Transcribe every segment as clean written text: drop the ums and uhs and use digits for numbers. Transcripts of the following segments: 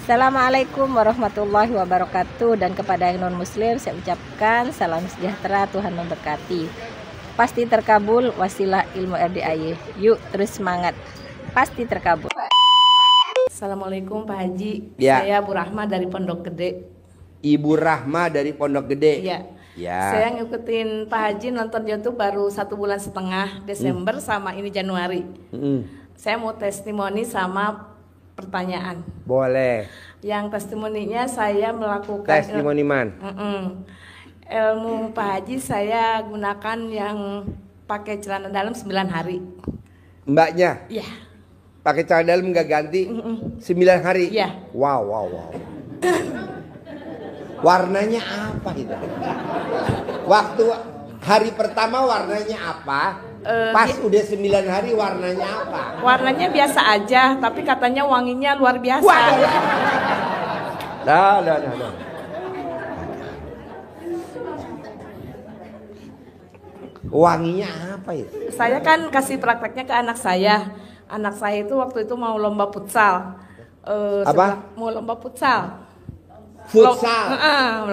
Assalamualaikum warahmatullahi wabarakatuh. Dan kepada yang non muslim saya ucapkan salam sejahtera, Tuhan memberkati. Pasti terkabul wasilah ilmu RDAY. Yuk terus semangat, pasti terkabul. Assalamualaikum Pak Haji, Ya. Saya Bu Rahma dari Pondok Gede. Ibu Rahma dari Pondok Gede. Iya. Ya. Saya ngikutin Pak Haji nonton YouTube baru 1,5 bulan Desember sama ini Januari. Saya mau testimoni sama pertanyaan. Boleh. Yang testimoninya saya melakukan Testimoni man. Ilmu Pak Haji saya gunakan yang pakai celana dalam 9 hari. Mbaknya Iya. pakai celana dalam nggak ganti 9 hari. Iya. Wow. Warnanya apa itu? Waktu hari pertama warnanya apa? Pas udah 9 hari warnanya apa? Warnanya biasa aja, tapi katanya wanginya luar biasa. Dah. Wanginya apa itu? Saya kan kasih prakteknya ke anak saya. Anak saya itu waktu itu mau lomba futsal. Mau lomba futsal. Futsal.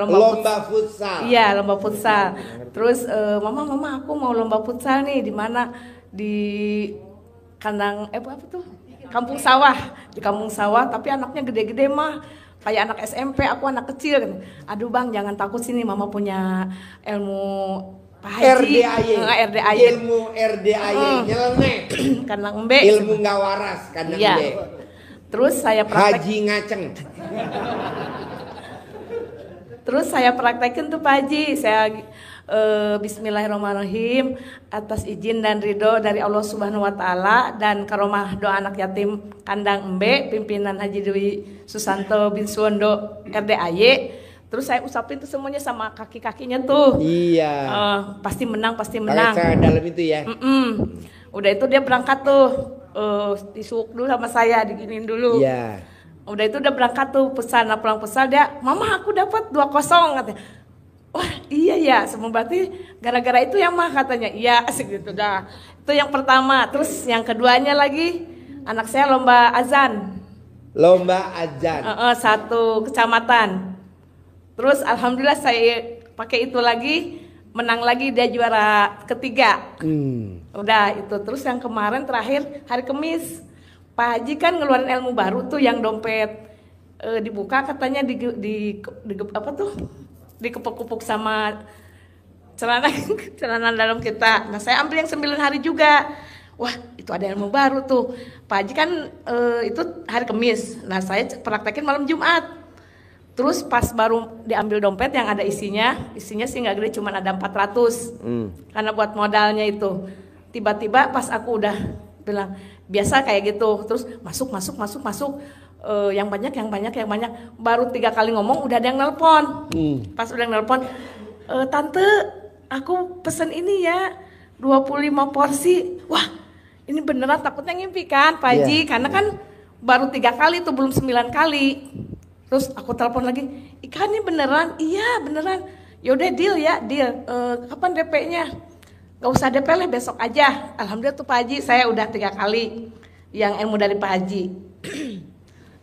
Lomba futsal. Iya, lomba futsal. Terus mama aku mau lomba futsal nih, di mana? Di kandang apa tuh? Kampung sawah. Di kampung sawah, tapi anaknya gede-gede mah. Kayak anak SMP, aku anak kecil kan. Aduh Bang, jangan takut sini, mama punya ilmu Pak Haji. RDAY. Ilmu RDAY nyeleneh. Kandang embe. Ilmu nggak waras kandang Iya. embe. Terus saya praktek. Haji ngaceng. Terus saya praktekin tuh Pak Haji. Saya Bismillahirrahmanirrahim, atas izin dan ridho dari Allah Subhanahu Wa Taala dan karomah doa anak yatim kandang embe pimpinan Haji Dwi Susanto bin Suwondo RDAY. Terus saya usapin tuh semuanya sama kaki-kakinya tuh. Iya. Pasti menang. Pakai celana dalam itu ya. Udah itu dia berangkat tuh, disuk dulu sama saya, diginin dulu. Iya. Udah itu udah berangkat tuh pulang pesan dia, mama aku dapat 2-0 katanya. Wah iya ya, semua berarti gara-gara itu ya mah katanya. Iya segitu dah. Itu yang pertama. Terus yang keduanya lagi anak saya lomba azan. Lomba azan. Satu kecamatan. Terus alhamdulillah saya pakai itu lagi, menang lagi, dia juara ketiga. Udah itu. Terus yang kemarin terakhir hari Kamis, Pak Haji kan ngeluarin ilmu baru tuh yang dompet dibuka katanya di apa tuh? Dikepuk-kepuk sama celana dalam kita. Nah, saya ambil yang 9 hari juga. Wah, itu ada ilmu baru tuh. Pak Haji kan itu hari Kamis. Nah, saya praktekin malam Jumat. Terus pas baru diambil dompet yang ada isinya sih nggak gede, cuma ada 400. Karena buat modalnya itu. Tiba-tiba pas aku udah bilang biasa kayak gitu, terus masuk. Yang banyak. Baru 3 kali ngomong udah ada yang nelpon. Pas udah nelpon, tante, aku pesen ini ya 25 porsi. Wah, ini beneran, takutnya ngimpi kan Pak Haji, karena kan baru 3 kali tuh, belum 9 kali. Terus aku telepon lagi, ikan ini beneran? Iya beneran. Yaudah deal. Kapan DP-nya? Gak usah DP lah, besok aja. Alhamdulillah tuh Pak Haji, saya udah 3 kali yang ilmu dari Pak Haji.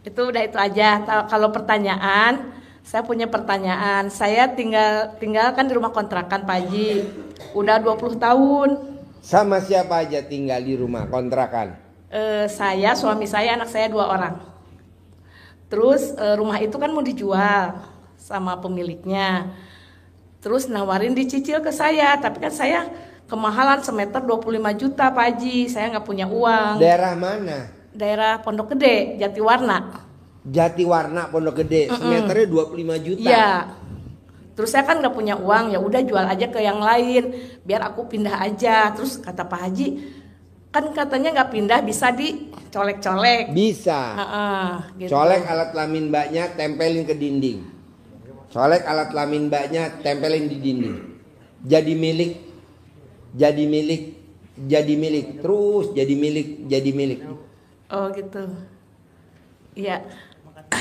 Itu aja. Kalau pertanyaan, saya punya pertanyaan. Saya tinggal kan di rumah kontrakan Pak Haji. Udah 20 tahun. Sama siapa aja tinggal di rumah kontrakan? Saya, suami saya, anak saya 2 orang. Terus rumah itu kan mau dijual sama pemiliknya. Terus nawarin dicicil ke saya, tapi kan saya kemahalan semeter 25 juta Pak Haji. Saya nggak punya uang. Daerah mana? Daerah Pondok Gede, Jatiwarna. Jatiwarna, Pondok Gede. Semeternya 25 juta. Iya. Terus saya kan nggak punya uang, ya udah jual aja ke yang lain, biar aku pindah aja. Terus kata Pak Haji, kan katanya nggak pindah, bisa dicolek-colek. Bisa. Gitu. Colek alat kelamin mbaknya, tempelin ke dinding. Colek alat kelamin mbaknya, tempelin di dinding. Jadi milik. Terus jadi milik. Oh gitu. Iya.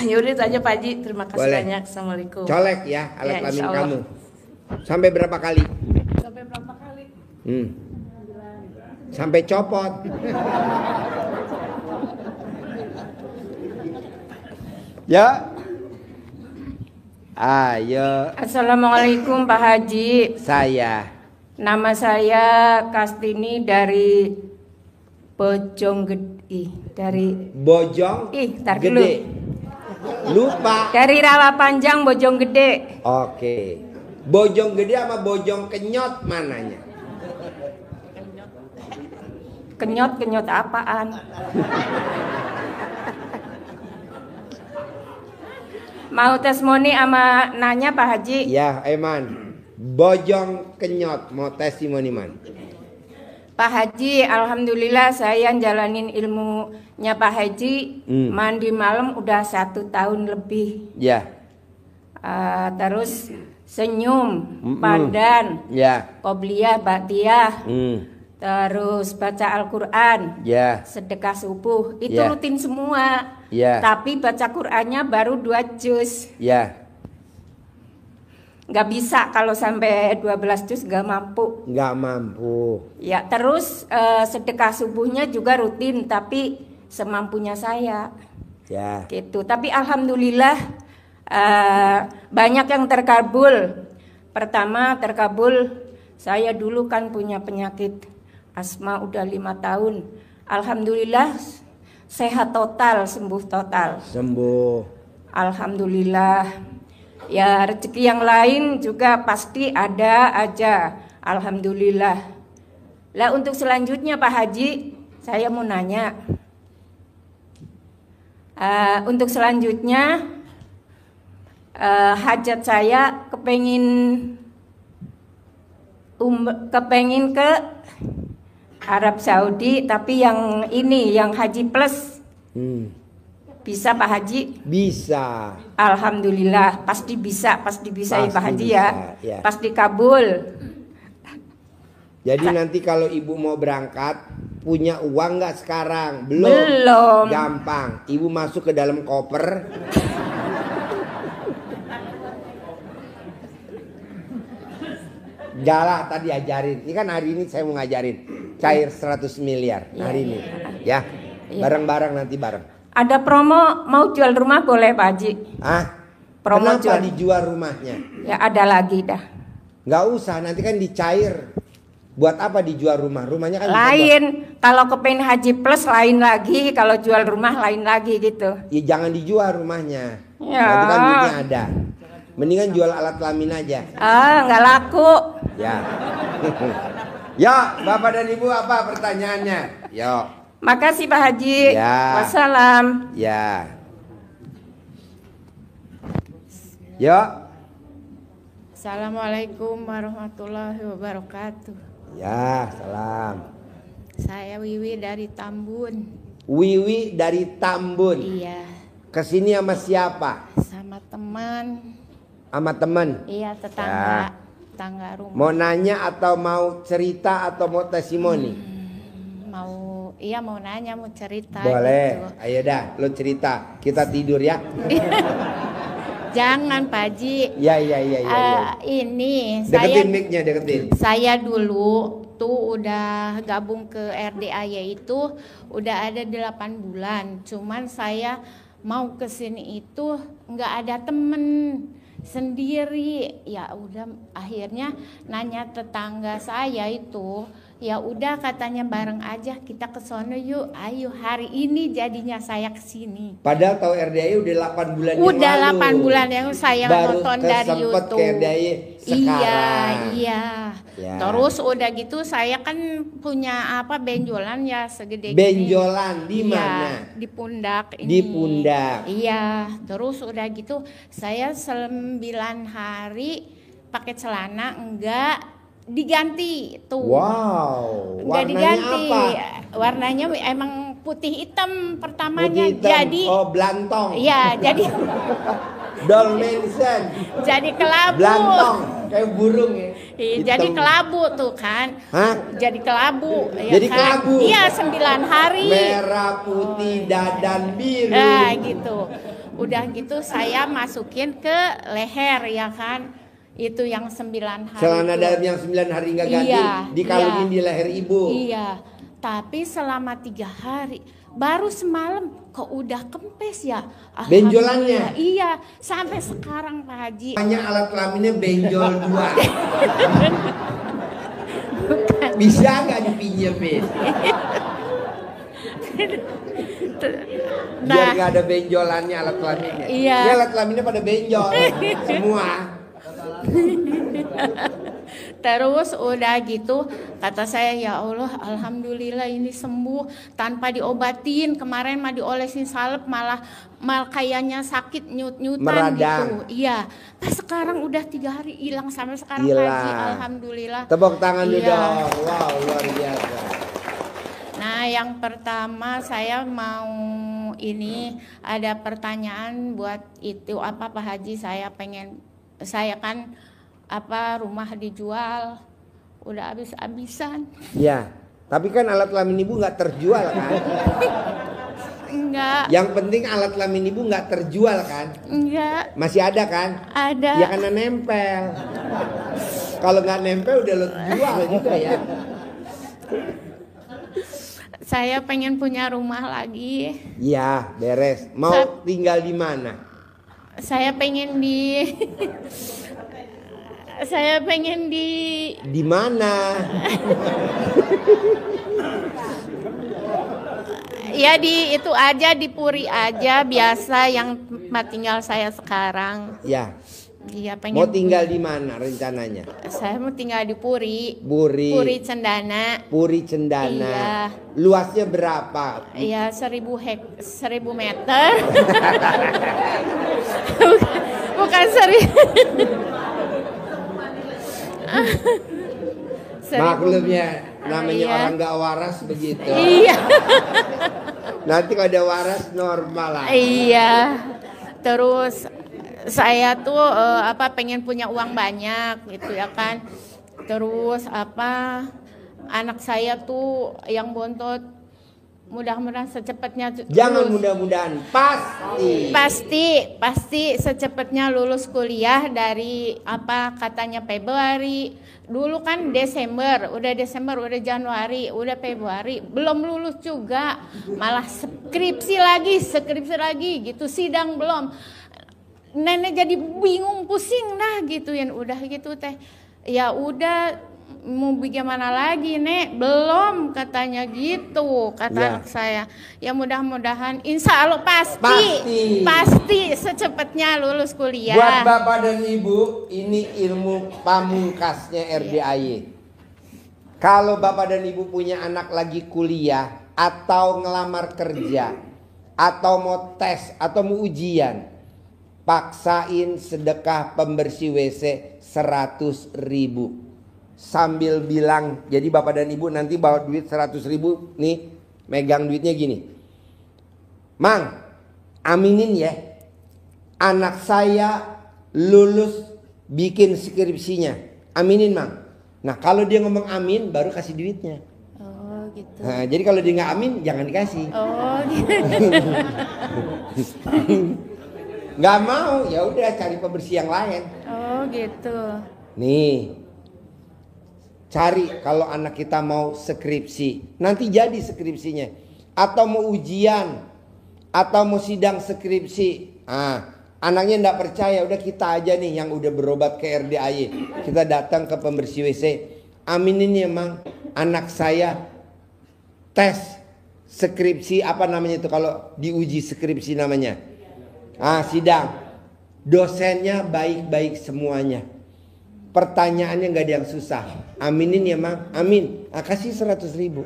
Yaudah itu aja Pak Haji. Terima kasih banyak. Assalamualaikum. Colek ya alat kelamin insyaallah. kamu. Sampai berapa kali? Sampai copot. Ya. Ayo. Assalamualaikum Pak Haji. Nama saya Kastini dari Bojonggede. Dari Gede. Lupa. Dari Rawapanjang Bojonggede. Oke. Bojonggede sama Bojongkenyot mananya? Kenyot apaan? Mau testimoni sama nanya Pak Haji? Ya, Eman. Bojongkenyot mau testimoni man. Pak Haji, alhamdulillah saya jalanin ilmunya Pak Haji. Mandi malam udah 1 tahun lebih. Ya. Terus senyum, pandan, qobliyah, ba'diyah. Terus baca Al-Quran, sedekah subuh, itu rutin semua. Tapi baca Qurannya baru 2 juz. Gak bisa kalau sampai 12 juz gak mampu. Ya, terus sedekah subuhnya juga rutin, tapi semampunya saya. Gitu. Tapi alhamdulillah banyak yang terkabul. Pertama terkabul, saya dulu kan punya penyakit asma udah 5 tahun. Alhamdulillah sehat total, sembuh total. Alhamdulillah. Ya rezeki yang lain juga pasti ada aja. Alhamdulillah. Lah untuk selanjutnya Pak Haji, saya mau nanya. Untuk selanjutnya hajat saya kepengin ke Arab Saudi, tapi yang ini yang haji plus. Bisa Pak Haji? Bisa. Alhamdulillah, pasti bisa ya Pak Haji ya. Pasti kabul. Jadi nanti kalau ibu mau berangkat, punya uang nggak sekarang? Belum. Gampang. Ibu masuk ke dalam koper. Jala tadi ajarin. Ini kan hari ini saya mau ngajarin cair 100 miliar hari ini. Ya. Bareng-bareng nanti bareng. Ada promo mau jual rumah boleh Pak Haji? Promo Kenapa dijual rumahnya? Ya ada lagi dah. Nggak usah, nanti kan dicair. Buat apa dijual rumah? Rumahnya kan lain. Kalau kepengen haji plus lain lagi, kalau jual rumah lain lagi gitu. Ya jangan dijual rumahnya. Ya. Nanti kan duitnya ada. Mendingan jual alat kelamin aja. Nggak laku. Ya. Ya, Bapak dan Ibu apa pertanyaannya? Yo. Makasih Pak Haji. Ya. Wassalam. Ya. Yo. Assalamualaikum warahmatullahi wabarakatuh. Ya, salam. Saya Wiwi dari Tambun. Wiwi dari Tambun. Iya. Kesini sama siapa? Sama teman. Sama teman? Iya, tetangga. Tetangga rumah. Mau nanya atau mau cerita atau mau testimoni? Mau nanya, mau cerita. Boleh. Gitu. Ayo dah, lo cerita. Kita tidur ya. Jangan Pak Haji. Ya. Ini deketin mic-nya, deketin. Saya dulu tuh udah gabung ke RDAY itu udah ada 8 bulan. Cuman saya mau kesini itu nggak ada temen, sendiri. Ya udah akhirnya nanya tetangga saya itu, ya udah katanya bareng aja kita ke sono yuk. Ayo hari ini jadinya saya kesini. Padahal tahu RDAY udah 8 bulan yang lalu. Udah 8 bulan yang saya nonton dari YouTube. Ke RDAY sekarang. Iya. Ya. Terus udah gitu saya kan punya benjolan ya segede benjolan di mana? Di pundak ini. Di pundak. Iya. Terus udah gitu saya 9 hari pakai celana enggak diganti tuh. Wow. Enggak Warnanya diganti. apa? Warnanya emang putih hitam pertamanya. Putih hitam. Jadi belantong. Iya, jadi Dolmensen. jadi kelabu. Belantong kayak burung ya. Jadi kelabu tuh kan. Hah? Jadi kelabu. Jadi kan? kelabu. Iya 9 hari. Merah, putih, dadan biru. Nah gitu. Udah gitu saya masukin ke leher ya kan. Itu yang 9 hari. Celana itu. dalam yang 9 hari nggak ganti, Iya, dikalungin di leher ibu. Iya. Tapi selama 3 hari, baru semalam kok udah kempes ya. Benjolannya? Iya, sampai sekarang Pak Haji. Hanya alat kelaminnya benjol 2. Bisa nggak dipinjemin? Biar nggak ada benjolannya alat kelaminnya. Iya. Ini alat kelaminnya pada benjol semua. Terus udah gitu kata saya, ya Allah alhamdulillah ini sembuh tanpa diobatin. Kemarin mah diolesin salep malah kayaknya sakit nyut-nyutan gitu. Iya. Pas sekarang udah 3 hari hilang sampai sekarang Pak Haji, alhamdulillah. Tepuk tangan dulu dong. Wow, luar biasa. Nah, yang pertama saya mau ini ada pertanyaan buat itu apa Pak Haji, saya kan rumah dijual udah habis-habisan. Ya, tapi kan alat kelamin ibu nggak terjual kan? Enggak. Yang penting alat kelamin ibu nggak terjual kan? Enggak. Masih ada kan? Ada. Ya karena nempel. Kalau nggak nempel udah lo jual juga ya. Saya pengen punya rumah lagi. Ya, beres. Mau tinggal di mana? Saya pengen di Di mana? Ya di itu aja, di Puri aja biasa yang tempat tinggal saya sekarang. Ya. Iya, pengen. Mau tinggal di mana rencananya? Saya mau tinggal di Puri. Puri Cendana. Puri Cendana. Iya. Luasnya berapa? Iya, 1000 meter. Bukan 1000. Maklumnya namanya orang gak waras begitu. Iya. Nanti kalau ada waras normal lah. Iya. Terus saya tuh pengen punya uang banyak gitu ya kan. Terus anak saya tuh yang bontot mudah-mudahan secepatnya jangan lulus. Mudah-mudahan pasti secepatnya lulus kuliah dari katanya Februari. Dulu kan Desember, udah Januari, udah Februari, belum lulus juga, malah skripsi lagi gitu, sidang belum. Nenek jadi bingung, pusing dah gitu ya, udah gitu teh. Ya udah, mau bagaimana lagi Nek, belum katanya gitu kata anak saya. Ya mudah-mudahan insya Allah pasti secepatnya lulus kuliah. Buat bapak dan ibu, ini ilmu pamungkasnya RDAY. Kalau bapak dan ibu punya anak lagi kuliah atau ngelamar kerja atau mau tes atau mau ujian, paksain sedekah pembersih WC 100.000. Sambil bilang, jadi bapak dan ibu nanti bawa duit 100.000 nih, megang duitnya gini. Mang, aminin ya, anak saya lulus bikin skripsinya. Aminin Mang. Nah kalau dia ngomong amin, baru kasih duitnya. Oh gitu. Nah, jadi kalau dia nggak amin, jangan dikasih. Oh gitu. Nggak mau, ya udah cari pembersih yang lain. Oh gitu. Nih. Cari kalau anak kita mau skripsi, nanti jadi skripsinya. Atau mau ujian, atau mau sidang skripsi. Anaknya enggak percaya, udah kita aja nih yang udah berobat ke RDAY. Kita datang ke pembersih WC. Aminin ya Mang, anak saya tes skripsi, apa namanya itu kalau diuji skripsi namanya? Sidang. Dosennya baik-baik semuanya. Pertanyaannya nggak ada yang susah. Aminin ya Mang, amin. Kasih 100.000.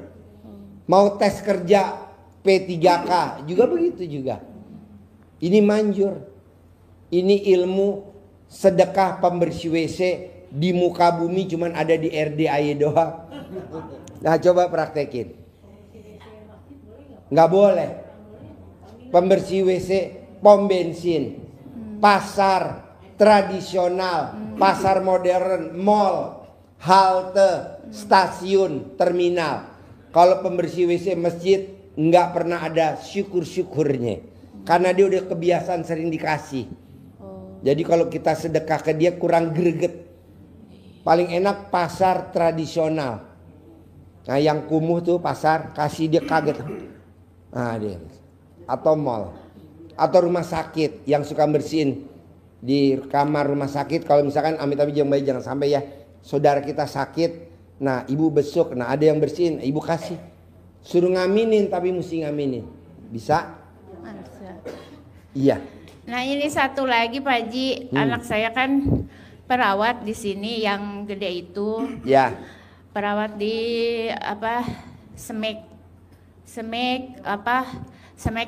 Mau tes kerja P3K juga begitu juga. Ini manjur. Ini ilmu sedekah pembersih WC di muka bumi cuman ada di RDAY doang. Nah coba praktekin. Nggak boleh. Pembersih WC, pom bensin, pasar tradisional, pasar modern, mall, halte, stasiun, terminal. Kalau pembersih WC masjid nggak pernah ada syukur-syukurnya, karena dia udah kebiasaan sering dikasih. Jadi kalau kita sedekah ke dia kurang greget. Paling enak pasar tradisional. Nah yang kumuh tuh pasar, kasih dia kaget. Nah dia. Atau mall. Atau rumah sakit yang suka bersihin di kamar rumah sakit. Kalau misalkan amit-amit jangan sampai ya saudara kita sakit. Nah ibu besuk, nah ada yang bersihin, ibu kasih. Suruh ngaminin tapi mesti ngaminin. Bisa? Iya. Nah ini satu lagi Pak Haji, anak saya kan perawat di sini yang gede itu. Ya. Perawat di Semek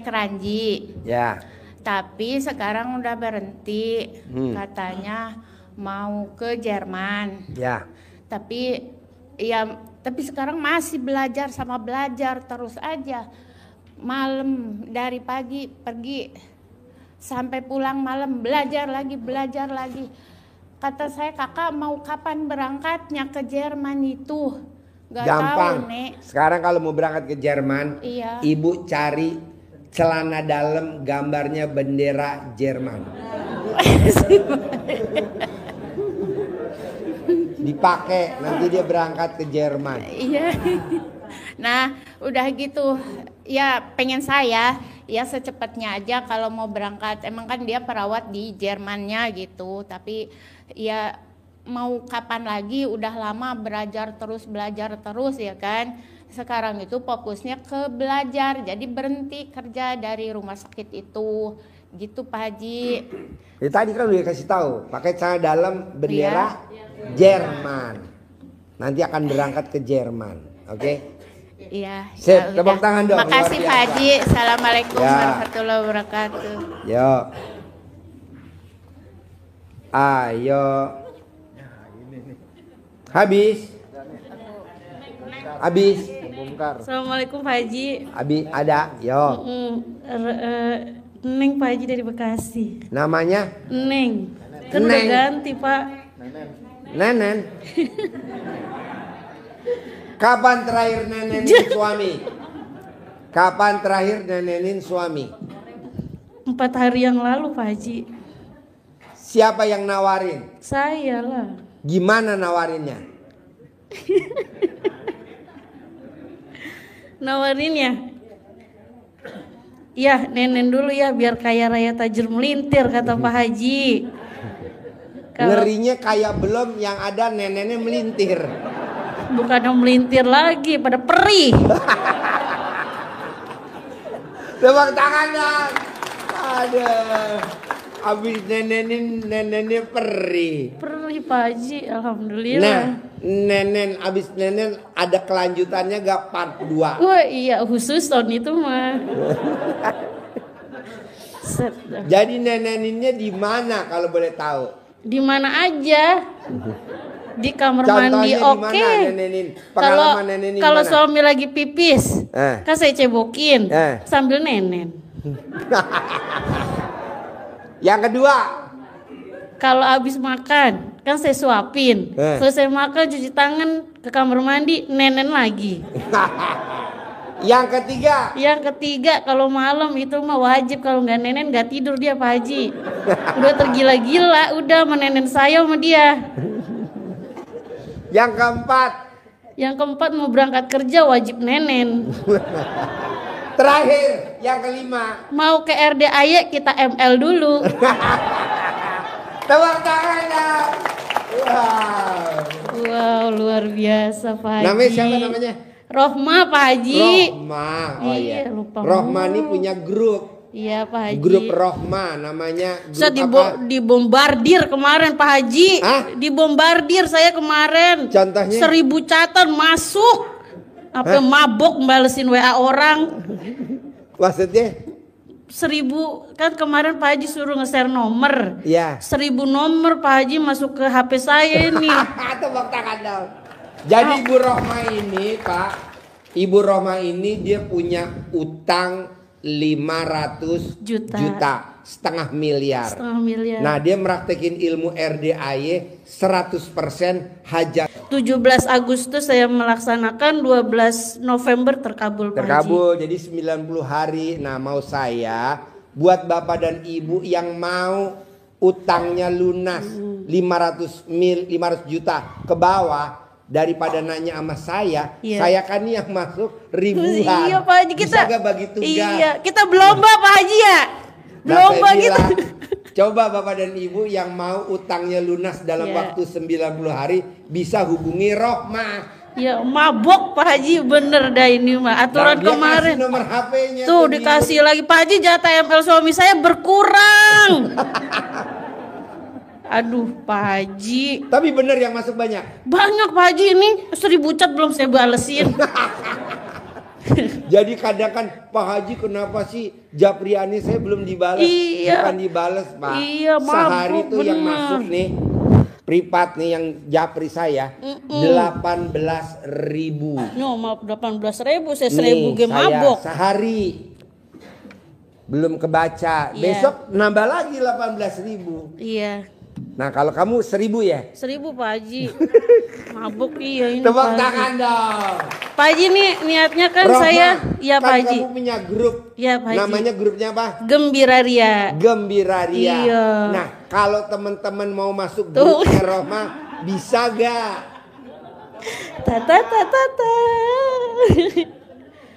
Keranji. Ya. Tapi sekarang udah berhenti. Katanya mau ke Jerman. Ya. Tapi sekarang masih belajar terus aja. Malam dari pagi pergi sampai pulang malam belajar lagi. Kata saya, kakak mau kapan berangkatnya ke Jerman itu? Gak gampang. Tahu, Nek. Sekarang kalau mau berangkat ke Jerman, iya. Ibu cari celana dalam gambarnya bendera Jerman. Dipakai, nanti dia berangkat ke Jerman. Iya. Nah, udah gitu. Ya, pengen saya ya secepatnya aja kalau mau berangkat. Emang kan dia perawat di Jermannya gitu, tapi ya mau kapan lagi, udah lama belajar terus ya kan. Sekarang itu fokusnya ke belajar, jadi berhenti kerja dari rumah sakit itu. Gitu Pak Haji. Ya, tadi kan udah kasih tahu, pakai celana dalam bendera Jerman. Nanti akan berangkat ke Jerman, oke? Iya. Sip, tepuk tangan dong. Makasih Pak Haji. Assalamualaikum warahmatullahi wabarakatuh. Yo. Ayo. Habis. Assalamualaikum Pak Haji. Habis ada. Yo. Neng Pak Haji dari Bekasi. Namanya? Neng. Kan udah ganti Pak. Nenen. Kapan terakhir nenenin suami? Kapan terakhir nenenin suami? 4 hari yang lalu Pak Haji. Siapa yang nawarin? Saya lah. Gimana nawarinnya? Nawarinnya? Ya nenen dulu ya biar kaya raya tajir melintir kata Pak Haji. Ngerinya kayak belum, yang ada nenennya melintir. Bukan melintir lagi, pada perih. Tepuk tangan dong. Aduh. Abis nenennya perih. Perih Pak Haji, alhamdulillah. Nah, abis nenen ada kelanjutannya gak part 2? Wah iya, khusus tahun itu mah. Jadi neneninnya di mana kalau boleh tahu? Di mana aja? Di kamar mandi. Oke. Kalau suami lagi pipis, kan saya cebokin sambil nenen. Yang kedua, kalau habis makan, kan saya suapin. Selesai makan cuci tangan ke kamar mandi, nenen lagi. Yang ketiga, kalau malam itu mah wajib, kalau nggak nenen nggak tidur dia Pak Haji. Udah tergila-gila, udah menenen saya sama dia. Yang keempat mau berangkat kerja wajib nenen. Terakhir, yang kelima, mau ke RDAY kita ML dulu. Tepuk tangan dong. Wow, luar biasa Pak Haji. Namanya siapa namanya? Rohma Pak Haji. Rohma, oh iya. Lupa. Rohma ini punya grup. Iya Pak Haji. Grup Rohma namanya. Saya dibombardir kemarin Pak Haji. Hah? Dibombardir saya kemarin. Contohnya? 1000 catatan masuk. Apa mabok balesin WA orang. Maksudnya? 1000 kan kemarin Pak Haji suruh nge-share nomor. Iya. 1000 nomor Pak Haji masuk ke HP saya ini. Tepuk tangan dong. Jadi Ibu Rohma ini Pak, Ibu Rohma ini dia punya utang 500 juta, setengah miliar. Nah dia meraktekin ilmu RDAY 100% hajat. 17 Agustus saya melaksanakan, 12 November terkabul Pak Terkabul, jadi 90 hari. Nah mau saya buat Bapak dan Ibu yang mau utangnya lunas 500 juta ke bawah, daripada nanya sama saya kan nih yang masuk ribuan. Iya Pak Haji, kita bisa gak bagi tugas? Iya, kita berlomba Pak Haji ya. Berlomba gitu. Coba Bapak dan Ibu yang mau utangnya lunas dalam waktu 90 hari bisa hubungi Rohmah. Ya mabok Pak Haji, bener dah ini mah aturan kemarin. Nomor HP-nya tuh dikasih lagi Pak Haji, jatah ML suami saya berkurang. Aduh Pak Haji. Tapi bener yang masuk banyak. Banyak Pak Haji, ini 1000 cat belum saya balesin. Jadi kadang kan Pak Haji kenapa sih Japriani saya belum dibalas? Iya. Bukan dibales Pak. Iya, sehari mabuk, tuh yang bener. masuk nih privat nih yang Japri saya 18.000. No, maaf 18.000, saya 1.000 game mabok. Sehari belum kebaca. Besok nambah lagi 18.000. Iya. Nah kalau kamu 1.000 ya? 1.000 Pak Haji. Mabuk iya ini. Tepuk tangan dong. Pak Haji nih niatnya kan Rohmah, saya, iya Pak kan Haji. kamu punya grup. Iya Pak Haji. Namanya grupnya apa? Gembira Ria. Gembira Ria. Iya. Nah kalau teman-teman mau masuk grupnya Rohmah bisa gak? Tata.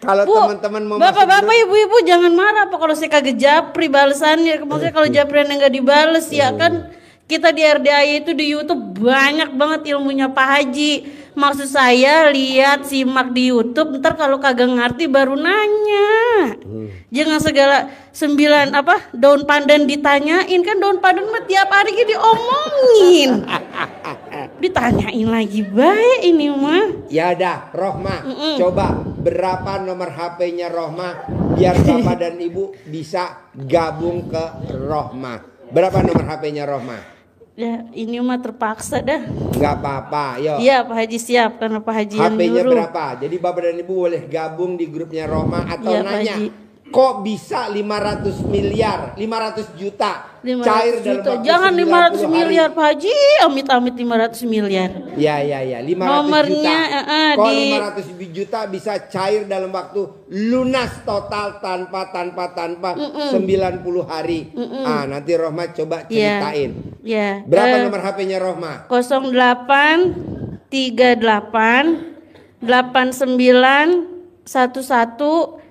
Kalau teman-teman mau Bapak-bapak, ibu-ibu jangan marah Pak kalau saya kagak japri balasannya. Maksudnya kalau japrian yang nggak dibales ya kan kita di RDAY itu di YouTube banyak banget ilmunya Pak Haji. Maksud saya lihat simak di YouTube, ntar kalau kagak ngerti baru nanya. Jangan segala 9 daun pandan ditanyain, kan daun pandan mah tiap hari diomongin. Ditanyain lagi baik ini mah. Ya dah, Rohmah, coba berapa nomor HP-nya Rohmah biar Bapak dan Ibu bisa gabung ke Rohmah. Berapa nomor HP-nya Rohmah? Ya ini mah terpaksa dah. Nggak apa-apa, yuk. Iya Pak Haji siap karena Pak Haji yang HP-nya nyuruh. berapa? Jadi Bapak dan Ibu boleh gabung di grupnya Rohmah atau Ya, nanya. Pak Haji. Kok bisa 500 miliar, 500 juta 500 cair dalam juta. waktu Jangan 90 500 hari. miliar Pak Haji, amit-amit 500 miliar. Ya, 500 Nomornya, juta. Kok 500 juta bisa cair dalam waktu lunas total tanpa 90 hari. Nanti Rohmah coba ceritain. Ya. Berapa nomor HP-nya Rohmah? 0838 89 11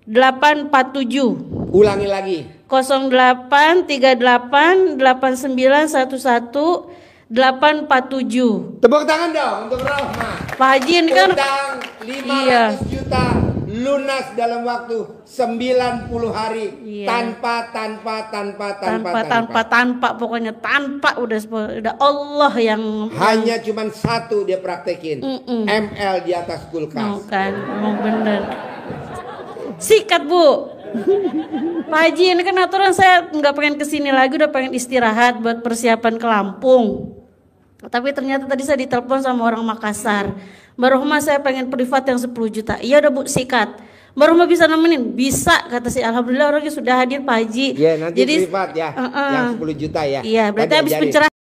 847. Ulangi lagi. 0838 89 11 847. Tepuk tangan dong untuk Rohmah. Pak Haji ini kan utang 500 juta lunas dalam waktu 90 hari. Tanpa pokoknya tanpa udah Allah yang hanya cuman satu dia praktekin. ML di atas kulkas. Kan emang bener. Sikat Bu. Pak Haji ini kan aturan saya nggak pengen kesini lagi, udah pengen istirahat buat persiapan ke Lampung. Tapi ternyata tadi saya ditelepon sama orang Makassar. Mbak Rohmah saya pengen privat yang 10 juta. Iya udah Bu sikat. Mbak Rohmah bisa nemenin? Bisa kata si alhamdulillah orangnya sudah hadir Pak Haji. Iya nanti jadi privat ya yang 10 juta ya. Iya berarti habis pencerahan